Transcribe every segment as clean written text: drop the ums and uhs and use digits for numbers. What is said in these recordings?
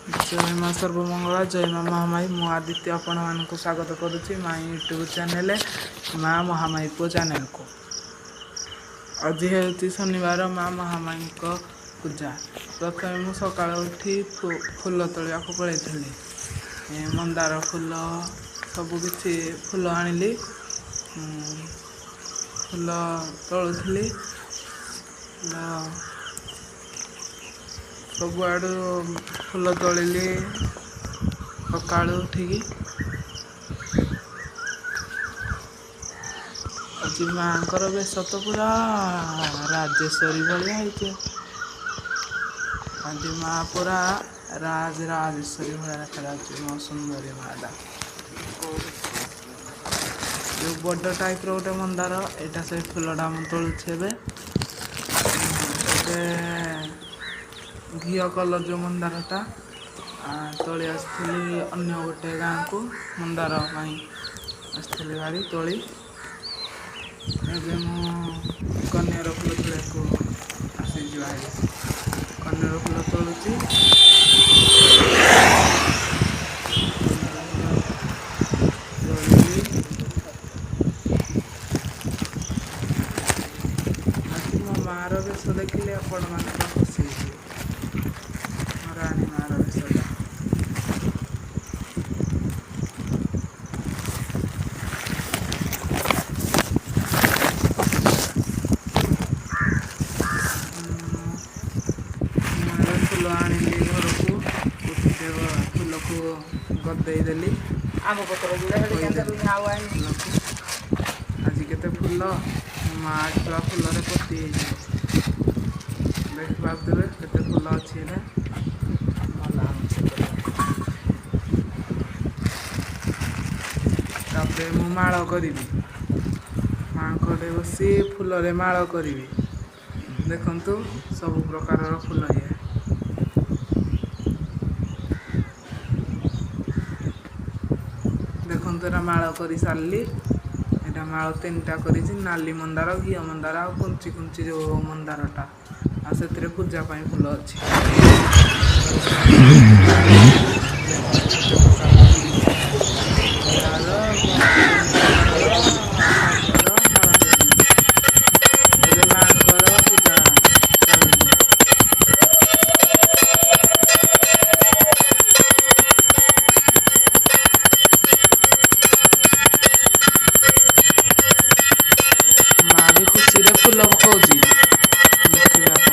जय माँ सर्वमंगला जय माँ महामाई मु आदित्य आपण मानक स्वागत करुच्ची माँ यूट्यूब चैनल माँ महामाई को चैनल को। आज है शनिवार माँ महामाई पूजा। प्रथम मु सकाळ उठी फूल तोड़ा पलैली मंदार फूल सबकि फूल आनिली फूल तोलुली सबुआड़ू फूल तोलिली सका उठिकी आज माँ बेश तो पूरा राजेश्वरी भाया है। आज माँ पूरा राजेश्वरी भाया देखा मो सुंदरी माँ जो बड़ टाइप रोटे मंदार यहाँ से फूलटा मुझे तोलुचे घी कलर जो मंदारटा तोली आसली अन्य गोटे गाँ को मंदार आसली भारी तोली एवं कन्यार फूल तोड़ा को आसी कन्यार फूल तोलुची मो मार बेश देखिले आपण मान खुशी मो रानी मार बेशटा फूल आनिली घर को फूल को गदेदेली आम पत्र आज के फूल माँ छुआ फूल पति देख पारे के फूल अच्छी तापर मु माल करी माँ को बसी फूल माल करी देखु सब प्रकार फूल ये देखते माल कर सारे यहाँ माल 3टा कर नाली मंदार घी मंदार आ कुंची कुंची जो मंदारटा से पूजापाई फूल अच्छी माँ भी खुशी रे फूल पकाउची देखिए आप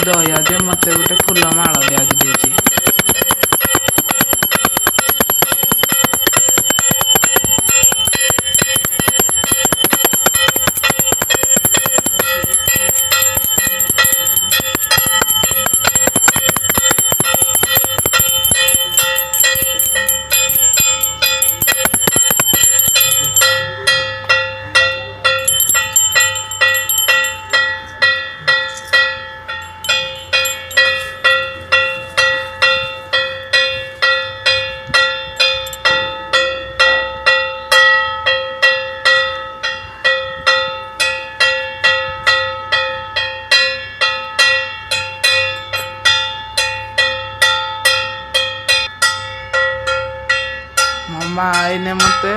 ଦୟା ଯେ ମୋତେ ଗୋଟେ ଫୁଲ ମାଳଟେ ଆଜି ଦେଇଛି। ମୋ ମା ଆଇନେ ମୋତେ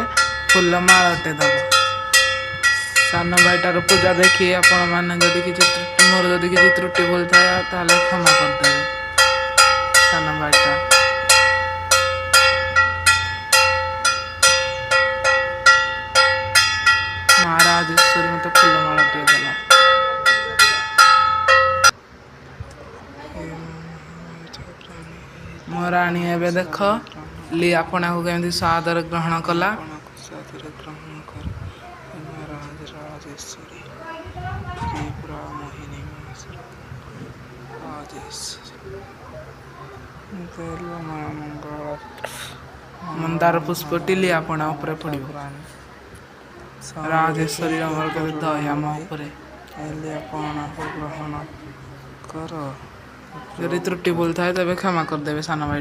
ଫୁଲ ମାଳଟେ ଦେବ। ସାନ ଭାଇଟାର ପୂଜା ଦେଖି ଆପଣମାନେ ଯଦି କିଛି ମୋର ଯଦି କିଛି ତ୍ରୁଟି ଭୁଲ ଥାଏ ତାହେଲେ କ୍ଷମା କରିଦେବେ। ସାନ ଭାଇଟା ମା ରାଜେଶ୍ୱରୀ ମୋତେ ଫୁଲ ମାଳଟିଏ ଦେଲା। ମୋ ରାଣୀ ଏବେ ଦେଖ ଲିଆପଣାକୁ କେମିତି ସ୍ୱାଦରେ ଗ୍ରହଣ କଲା। ମନ୍ଦାର ପୁଷ୍ପଟି ଲିଆପଣା ଉପରେ ପଡ଼ିବ। ରାଜେଶ୍ୱରୀ ଆମର କେବେ ଦୟା ମୋ ଉପରେ। ଲିଆପଣାକୁ ଗ୍ରହଣ କର। ଯଦି ତ୍ରୁଟି ଭୁଲ ଥାଏ ତେବେ କ୍ଷମା କରିଦେବେ ସାନ ଭାଇ।